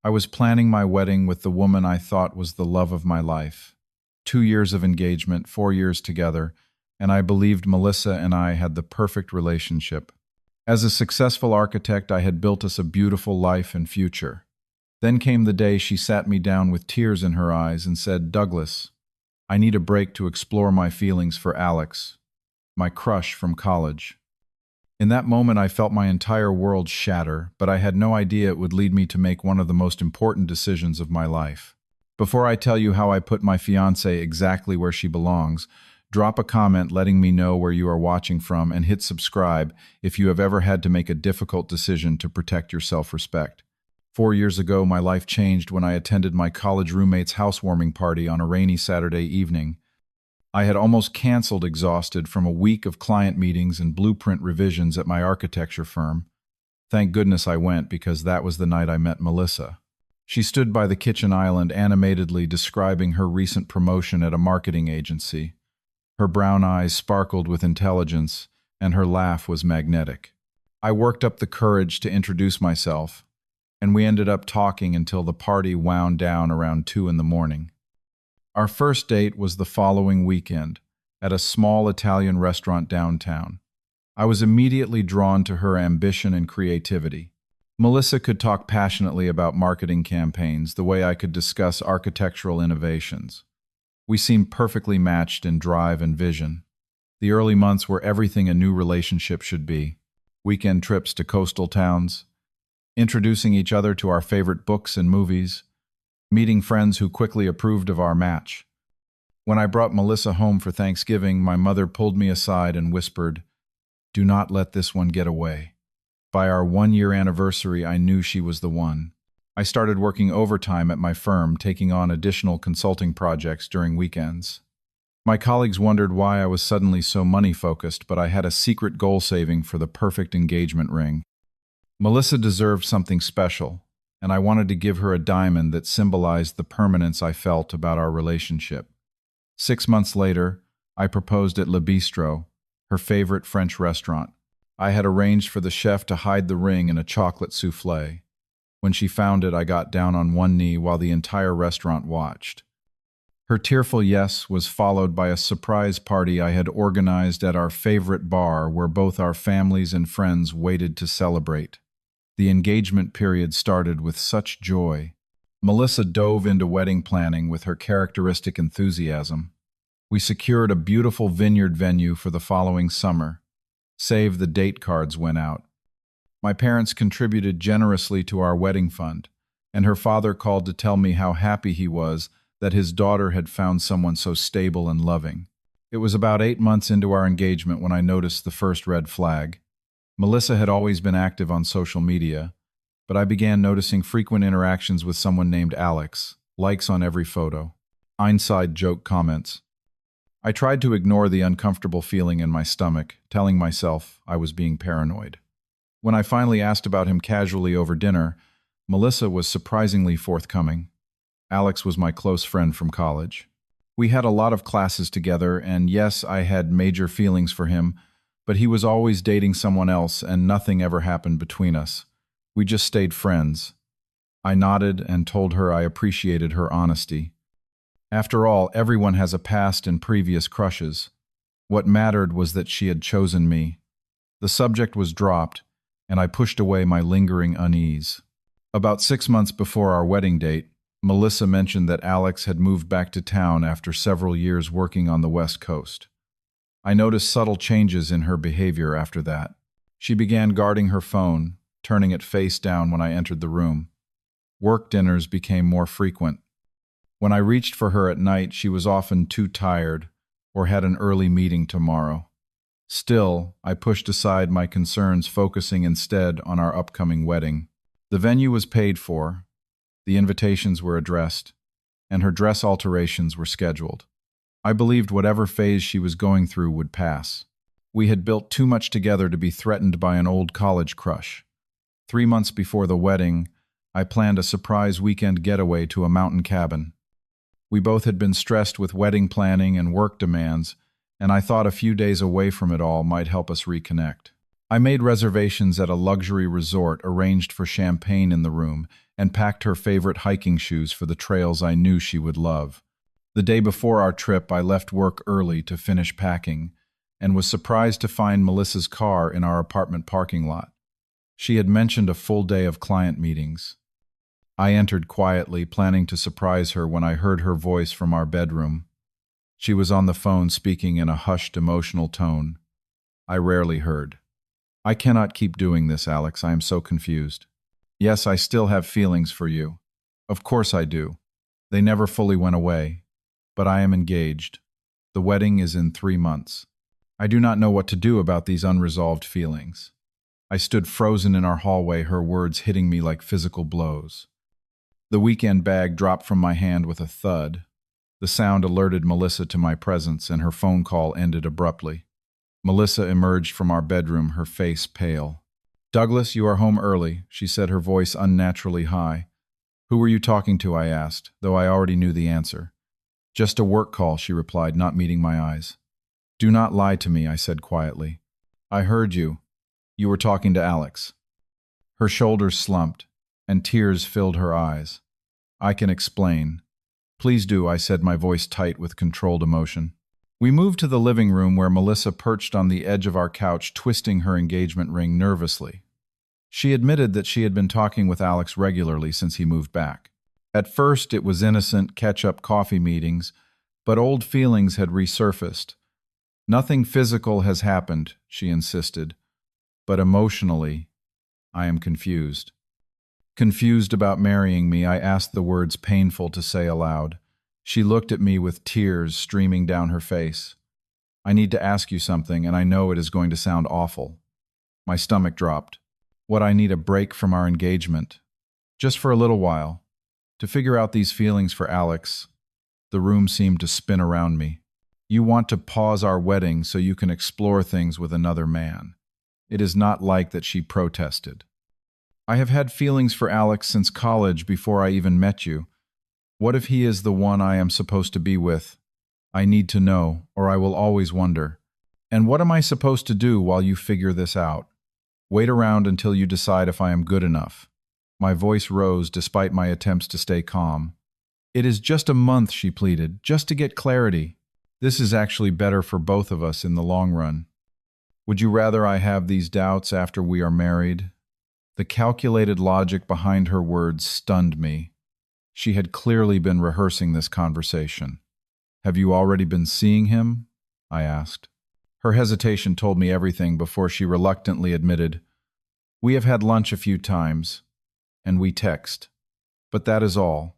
I was planning my wedding with the woman I thought was the love of my life. 2 years of engagement, 4 years together, and I believed Melissa and I had the perfect relationship. As a successful architect, I had built us a beautiful life and future. Then came the day she sat me down with tears in her eyes and said, "Douglas, I need a break to explore my feelings for Alex, my crush from college." In that moment, I felt my entire world shatter, but I had no idea it would lead me to make one of the most important decisions of my life. Before I tell you how I put my fiancée exactly where she belongs, drop a comment letting me know where you are watching from and hit subscribe if you have ever had to make a difficult decision to protect your self-respect. 4 years ago, my life changed when I attended my college roommate's housewarming party on a rainy Saturday evening. I had almost canceled exhausted from a week of client meetings and blueprint revisions at my architecture firm. Thank goodness I went, because that was the night I met Melissa. She stood by the kitchen island animatedly describing her recent promotion at a marketing agency. Her brown eyes sparkled with intelligence, and her laugh was magnetic. I worked up the courage to introduce myself, and we ended up talking until the party wound down around 2 in the morning. Our first date was the following weekend, at a small Italian restaurant downtown. I was immediately drawn to her ambition and creativity. Melissa could talk passionately about marketing campaigns the way I could discuss architectural innovations. We seemed perfectly matched in drive and vision. The early months were everything a new relationship should be. Weekend trips to coastal towns, introducing each other to our favorite books and movies, meeting friends who quickly approved of our match. When I brought Melissa home for Thanksgiving, my mother pulled me aside and whispered, "Do not let this one get away." By our 1-year anniversary, I knew she was the one. I started working overtime at my firm, taking on additional consulting projects during weekends. My colleagues wondered why I was suddenly so money-focused, but I had a secret goal saving for the perfect engagement ring. Melissa deserved something special, and I wanted to give her a diamond that symbolized the permanence I felt about our relationship. 6 months later, I proposed at Le Bistro, her favorite French restaurant. I had arranged for the chef to hide the ring in a chocolate soufflé. When she found it, I got down on one knee while the entire restaurant watched. Her tearful yes was followed by a surprise party I had organized at our favorite bar, where both our families and friends waited to celebrate. The engagement period started with such joy. Melissa dove into wedding planning with her characteristic enthusiasm. We secured a beautiful vineyard venue for the following summer. Save the date cards went out. My parents contributed generously to our wedding fund, and her father called to tell me how happy he was that his daughter had found someone so stable and loving. It was about 8 months into our engagement when I noticed the first red flag. Melissa had always been active on social media, but I began noticing frequent interactions with someone named Alex, likes on every photo, inside joke comments. I tried to ignore the uncomfortable feeling in my stomach, telling myself I was being paranoid. When I finally asked about him casually over dinner, Melissa was surprisingly forthcoming. Alex was my close friend from college. We had a lot of classes together, and yes, I had major feelings for him, but he was always dating someone else and nothing ever happened between us. We just stayed friends. I nodded and told her I appreciated her honesty. After all, everyone has a past and previous crushes. What mattered was that she had chosen me. The subject was dropped, and I pushed away my lingering unease. About 6 months before our wedding date, Melissa mentioned that Alex had moved back to town after several years working on the West Coast. I noticed subtle changes in her behavior after that. She began guarding her phone, turning it face down when I entered the room. Work dinners became more frequent. When I reached for her at night, she was often too tired or had an early meeting tomorrow. Still, I pushed aside my concerns, focusing instead on our upcoming wedding. The venue was paid for, the invitations were addressed, and her dress alterations were scheduled. I believed whatever phase she was going through would pass. We had built too much together to be threatened by an old college crush. 3 months before the wedding, I planned a surprise weekend getaway to a mountain cabin. We both had been stressed with wedding planning and work demands, and I thought a few days away from it all might help us reconnect. I made reservations at a luxury resort, arranged for champagne in the room, and packed her favorite hiking shoes for the trails I knew she would love. The day before our trip, I left work early to finish packing and was surprised to find Melissa's car in our apartment parking lot. She had mentioned a full day of client meetings. I entered quietly, planning to surprise her when I heard her voice from our bedroom. She was on the phone speaking in a hushed, emotional tone I rarely heard. "I cannot keep doing this, Alex. I am so confused. Yes, I still have feelings for you. Of course I do. They never fully went away. But I am engaged. The wedding is in 3 months. I do not know what to do about these unresolved feelings." I stood frozen in our hallway, her words hitting me like physical blows. The weekend bag dropped from my hand with a thud. The sound alerted Melissa to my presence, and her phone call ended abruptly. Melissa emerged from our bedroom, her face pale. "Douglas, you are home early," she said, her voice unnaturally high. "Who were you talking to?" I asked, though I already knew the answer. "Just a work call," she replied, not meeting my eyes. "Do not lie to me," I said quietly. "I heard you. You were talking to Alex." Her shoulders slumped, and tears filled her eyes. "I can explain." "Please do," I said, my voice tight with controlled emotion. We moved to the living room where Melissa perched on the edge of our couch, twisting her engagement ring nervously. She admitted that she had been talking with Alex regularly since he moved back. At first, it was innocent catch-up coffee meetings, but old feelings had resurfaced. "Nothing physical has happened," she insisted, "but emotionally, I am confused." Confused about marrying me, I asked, the words painful to say aloud. She looked at me with tears streaming down her face. "I need to ask you something, and I know it is going to sound awful." My stomach dropped. "What, I need a break from our engagement? Just for a little while. To figure out these feelings for Alex." The room seemed to spin around me. "You want to pause our wedding so you can explore things with another man." It is not like that, she protested. "I have had feelings for Alex since college, before I even met you. What if he is the one I am supposed to be with? I need to know, or I will always wonder. And what am I supposed to do while you figure this out? Wait around until you decide if I am good enough." My voice rose despite my attempts to stay calm. "It is just a month," she pleaded, "just to get clarity. This is actually better for both of us in the long run. Would you rather I have these doubts after we are married?" The calculated logic behind her words stunned me. She had clearly been rehearsing this conversation. "Have you already been seeing him?" I asked. Her hesitation told me everything before she reluctantly admitted, "We have had lunch a few times, and we text. But that is all.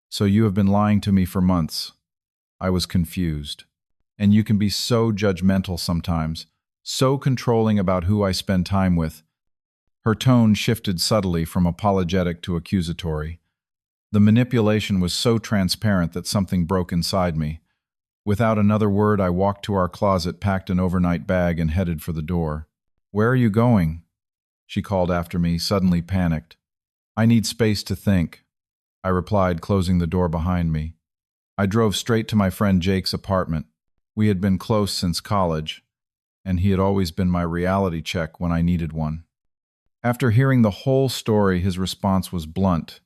So you have been lying to me for months." I was confused. "And you can be so judgmental sometimes, so controlling about who I spend time with." Her tone shifted subtly from apologetic to accusatory. The manipulation was so transparent that something broke inside me. Without another word, I walked to our closet, packed an overnight bag, and headed for the door. "Where are you going?" she called after me, suddenly panicked. "I need space to think," I replied, closing the door behind me. I drove straight to my friend Jake's apartment. We had been close since college, and he had always been my reality check when I needed one. After hearing the whole story, his response was blunt.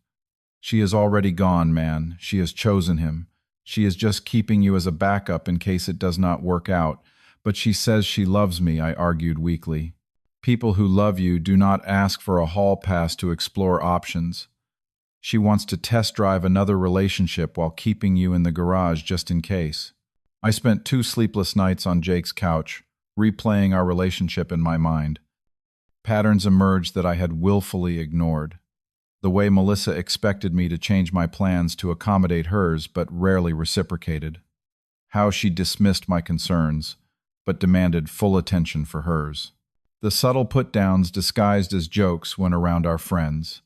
"She is already gone, man. She has chosen him. She is just keeping you as a backup in case it does not work out. But she says she loves me," I argued weakly. "People who love you do not ask for a hall pass to explore options. She wants to test drive another relationship while keeping you in the garage just in case." I spent 2 sleepless nights on Jake's couch, replaying our relationship in my mind. Patterns emerged that I had willfully ignored. The way Melissa expected me to change my plans to accommodate hers, but rarely reciprocated. How she dismissed my concerns, but demanded full attention for hers. The subtle put-downs disguised as jokes went around our friends.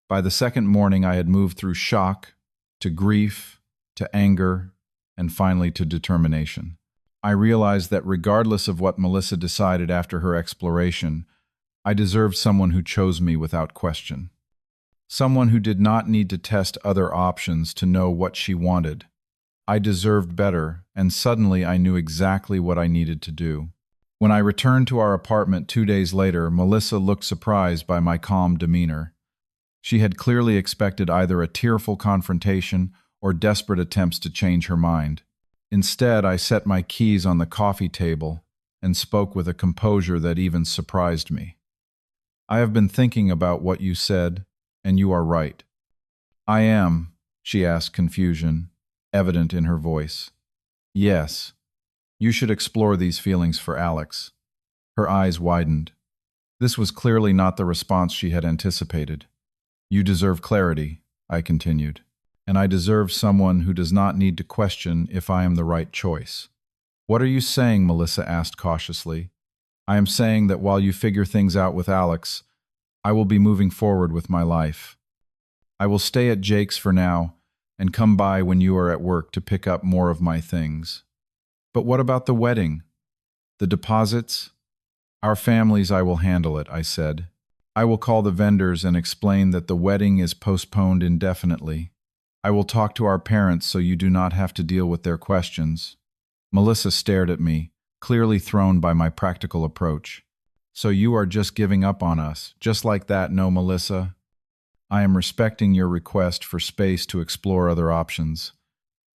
By the second morning, I had moved through shock, to grief, to anger, and finally to determination. I realized that regardless of what Melissa decided after her exploration, I deserved someone who chose me without question. Someone who did not need to test other options to know what she wanted. I deserved better, and suddenly I knew exactly what I needed to do. When I returned to our apartment 2 days later, Melissa looked surprised by my calm demeanor. She had clearly expected either a tearful confrontation or desperate attempts to change her mind. Instead, I set my keys on the coffee table and spoke with a composure that even surprised me. I have been thinking about what you said, and you are right. I am, she asked, confusion evident in her voice. Yes, you should explore these feelings for Alex. Her eyes widened. This was clearly not the response she had anticipated. You deserve clarity, I continued, and I deserve someone who does not need to question if I am the right choice. What are you saying? Melissa asked cautiously. I am saying that while you figure things out with Alex, I will be moving forward with my life. I will stay at Jake's for now and come by when you are at work to pick up more of my things. But what about the wedding? The deposits? Our families, I will handle it, I said. I will call the vendors and explain that the wedding is postponed indefinitely. I will talk to our parents so you do not have to deal with their questions. Melissa stared at me, clearly thrown by my practical approach. So you are just giving up on us, just like that, no, Melissa? I am respecting your request for space to explore other options.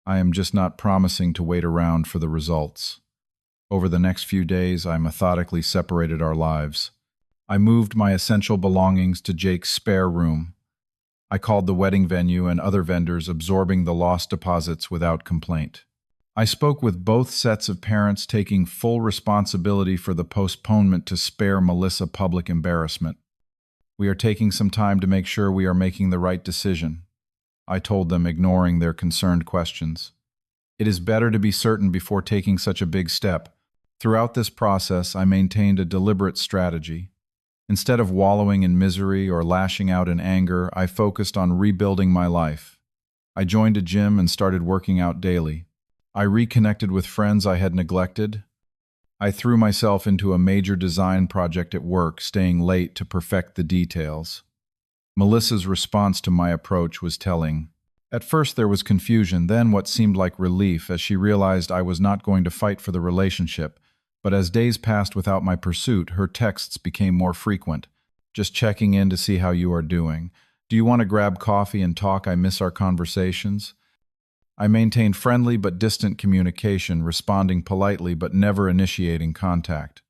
I am just not promising to wait around for the results. Over the next few days, I methodically separated our lives. I moved my essential belongings to Jake's spare room. I called the wedding venue and other vendors, absorbing the lost deposits without complaint. I spoke with both sets of parents, taking full responsibility for the postponement to spare Melissa public embarrassment. We are taking some time to make sure we are making the right decision, I told them, ignoring their concerned questions. It is better to be certain before taking such a big step. Throughout this process, I maintained a deliberate strategy. Instead of wallowing in misery or lashing out in anger, I focused on rebuilding my life. I joined a gym and started working out daily. I reconnected with friends I had neglected. I threw myself into a major design project at work, staying late to perfect the details. Melissa's response to my approach was telling. At first there was confusion, then what seemed like relief as she realized I was not going to fight for the relationship. But as days passed without my pursuit, her texts became more frequent. Just checking in to see how you are doing. Do you want to grab coffee and talk? I miss our conversations. I maintained friendly but distant communication, responding politely but never initiating contact.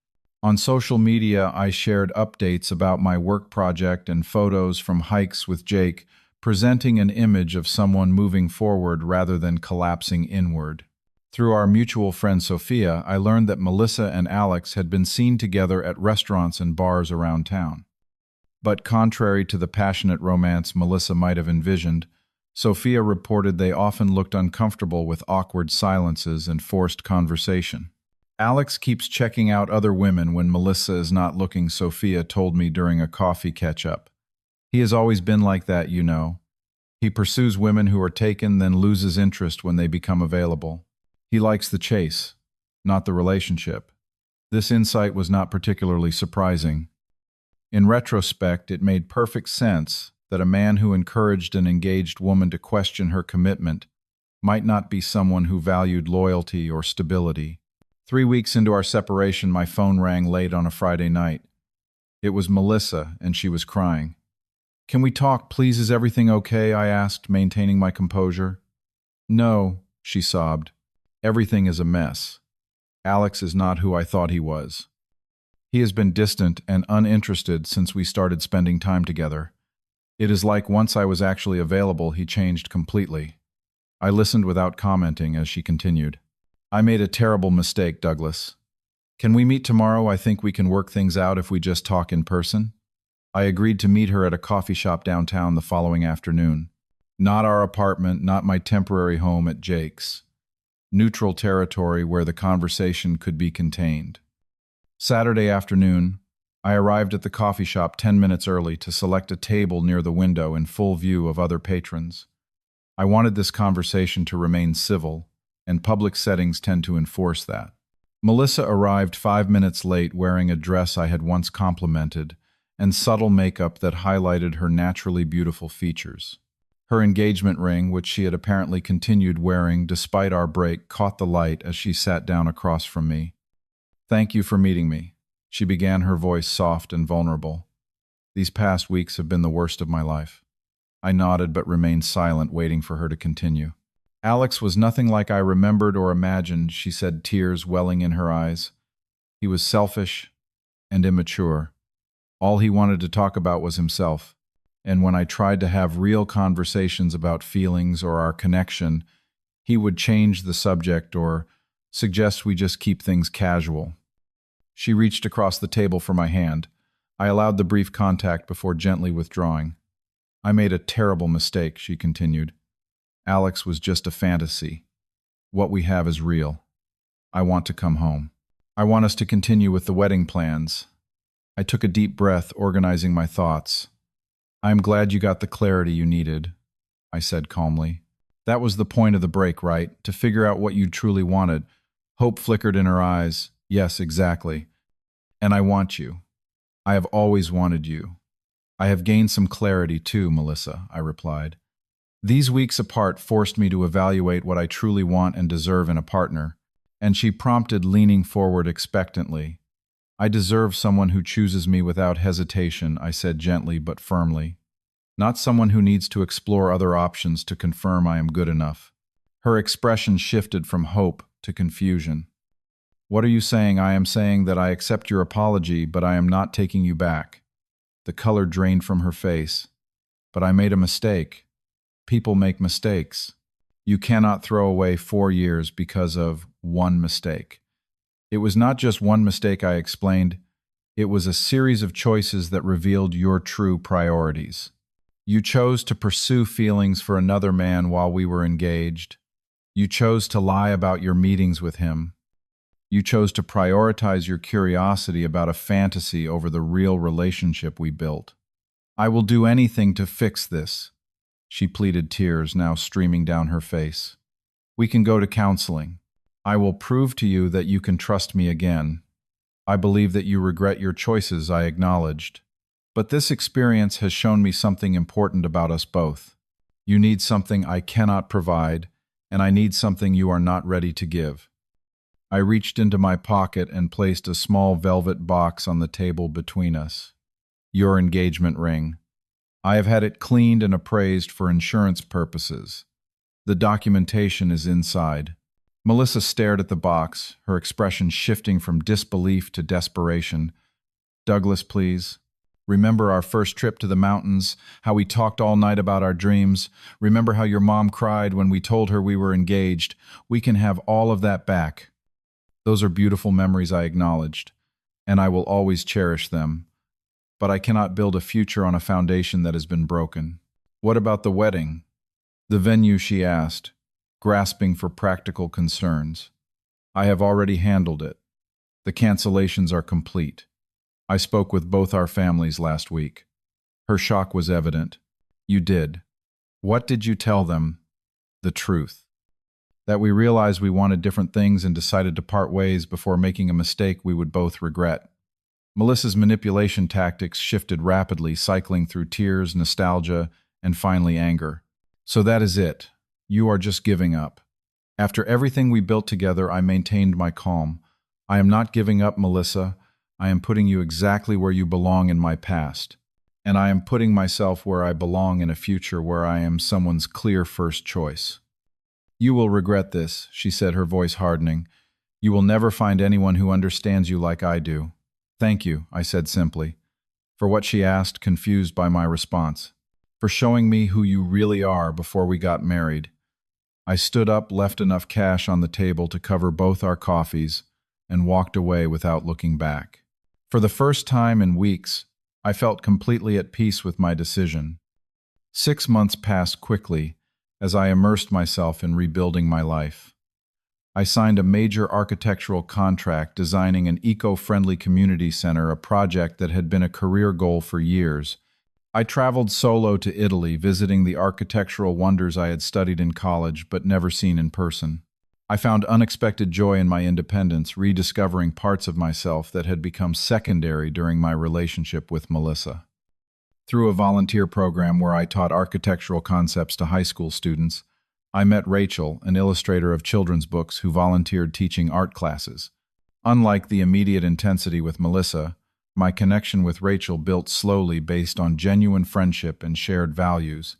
On social media, I shared updates about my work project and photos from hikes with Jake, presenting an image of someone moving forward rather than collapsing inward. Through our mutual friend Sophia, I learned that Melissa and Alex had been seen together at restaurants and bars around town. But contrary to the passionate romance Melissa might have envisioned, Sophia reported they often looked uncomfortable with awkward silences and forced conversation. Alex keeps checking out other women when Melissa is not looking, Sophia told me during a coffee catch-up. He has always been like that, you know. He pursues women who are taken, then loses interest when they become available. He likes the chase, not the relationship. This insight was not particularly surprising. In retrospect, it made perfect sense that a man who encouraged an engaged woman to question her commitment might not be someone who valued loyalty or stability. 3 weeks into our separation, my phone rang late on a Friday night. It was Melissa, and she was crying. Can we talk, please? Is everything okay? I asked, maintaining my composure. No, she sobbed. Everything is a mess. Alex is not who I thought he was. He has been distant and uninterested since we started spending time together. It is like once I was actually available, he changed completely. I listened without commenting as she continued. I made a terrible mistake, Douglas. Can we meet tomorrow? I think we can work things out if we just talk in person. I agreed to meet her at a coffee shop downtown the following afternoon. Not our apartment, not my temporary home at Jake's. Neutral territory where the conversation could be contained. Saturday afternoon, I arrived at the coffee shop 10 minutes early to select a table near the window in full view of other patrons. I wanted this conversation to remain civil, and public settings tend to enforce that. Melissa arrived 5 minutes late wearing a dress I had once complimented and subtle makeup that highlighted her naturally beautiful features. Her engagement ring, which she had apparently continued wearing despite our break, caught the light as she sat down across from me. Thank you for meeting me. She began, her voice soft and vulnerable. These past weeks have been the worst of my life. I nodded but remained silent, waiting for her to continue. Alex was nothing like I remembered or imagined, she said, tears welling in her eyes. He was selfish and immature. All he wanted to talk about was himself. And when I tried to have real conversations about feelings or our connection, he would change the subject or suggest we just keep things casual. She reached across the table for my hand. I allowed the brief contact before gently withdrawing. I made a terrible mistake, she continued. Alex was just a fantasy. What we have is real. I want to come home. I want us to continue with the wedding plans. I took a deep breath, organizing my thoughts. I'm glad you got the clarity you needed, I said calmly. That was the point of the break, right? To figure out what you truly wanted. Hope flickered in her eyes. Yes, exactly. And I want you. I have always wanted you. I have gained some clarity too, Melissa, I replied. These weeks apart forced me to evaluate what I truly want and deserve in a partner, and she prompted, leaning forward expectantly. I deserve someone who chooses me without hesitation, I said gently but firmly. Not someone who needs to explore other options to confirm I am good enough. Her expression shifted from hope to confusion. What are you saying? I am saying that I accept your apology, but I am not taking you back. The color drained from her face. But I made a mistake. People make mistakes. You cannot throw away 4 years because of one mistake. It was not just one mistake, I explained. It was a series of choices that revealed your true priorities. You chose to pursue feelings for another man while we were engaged. You chose to lie about your meetings with him. You chose to prioritize your curiosity about a fantasy over the real relationship we built. I will do anything to fix this, she pleaded, tears now streaming down her face. We can go to counseling. I will prove to you that you can trust me again. I believe that you regret your choices, I acknowledged. But this experience has shown me something important about us both. You need something I cannot provide, and I need something you are not ready to give. I reached into my pocket and placed a small velvet box on the table between us. Your engagement ring. I have had it cleaned and appraised for insurance purposes. The documentation is inside. Melissa stared at the box, her expression shifting from disbelief to desperation. Douglas, please. Remember our first trip to the mountains, how we talked all night about our dreams. Remember how your mom cried when we told her we were engaged. We can have all of that back. Those are beautiful memories, I acknowledged, and I will always cherish them. But I cannot build a future on a foundation that has been broken. What about the wedding? The venue, she asked, grasping for practical concerns. I have already handled it. The cancellations are complete. I spoke with both our families last week. Her shock was evident. You did. What did you tell them? The truth. That we realized we wanted different things and decided to part ways before making a mistake we would both regret. Melissa's manipulation tactics shifted rapidly, cycling through tears, nostalgia, and finally anger. So that is it. You are just giving up. After everything we built together, I maintained my calm. I am not giving up, Melissa. I am putting you exactly where you belong in my past. And I am putting myself where I belong in a future where I am someone's clear first choice. You will regret this, she said, her voice hardening. You will never find anyone who understands you like I do. Thank you, I said simply. For what she asked, confused by my response. For showing me who you really are before we got married. I stood up, left enough cash on the table to cover both our coffees, and walked away without looking back. For the first time in weeks, I felt completely at peace with my decision. 6 months passed quickly as I immersed myself in rebuilding my life. I signed a major architectural contract designing an eco-friendly community center, a project that had been a career goal for years. I traveled solo to Italy, visiting the architectural wonders I had studied in college but never seen in person. I found unexpected joy in my independence, rediscovering parts of myself that had become secondary during my relationship with Melissa. Through a volunteer program where I taught architectural concepts to high school students, I met Rachel, an illustrator of children's books who volunteered teaching art classes. Unlike the immediate intensity with Melissa, my connection with Rachel built slowly based on genuine friendship and shared values.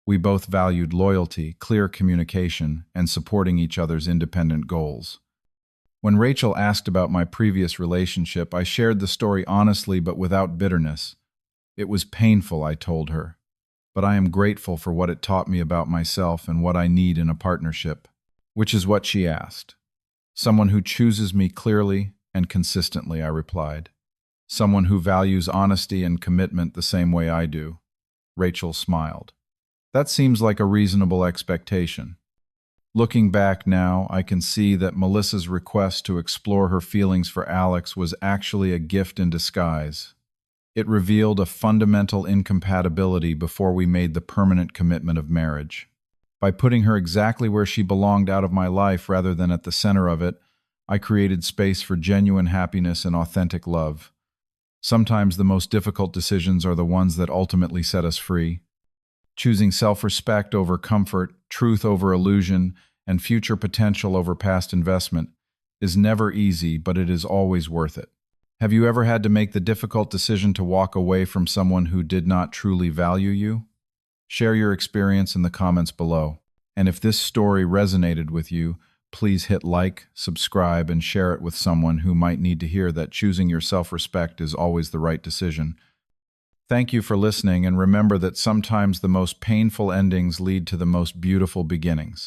We both valued loyalty, clear communication, and supporting each other's independent goals. When Rachel asked about my previous relationship, I shared the story honestly but without bitterness. It was painful, I told her, but I am grateful for what it taught me about myself and what I need in a partnership, which is what she asked. Someone who chooses me clearly and consistently, I replied. Someone who values honesty and commitment the same way I do. Rachel smiled. That seems like a reasonable expectation. Looking back now, I can see that Melissa's request to explore her feelings for Alex was actually a gift in disguise. It revealed a fundamental incompatibility before we made the permanent commitment of marriage. By putting her exactly where she belonged out of my life rather than at the center of it, I created space for genuine happiness and authentic love. Sometimes the most difficult decisions are the ones that ultimately set us free. Choosing self-respect over comfort, truth over illusion, and future potential over past investment is never easy, but it is always worth it. Have you ever had to make the difficult decision to walk away from someone who did not truly value you? Share your experience in the comments below. And if this story resonated with you, please hit like, subscribe, and share it with someone who might need to hear that choosing your self-respect is always the right decision. Thank you for listening, and remember that sometimes the most painful endings lead to the most beautiful beginnings.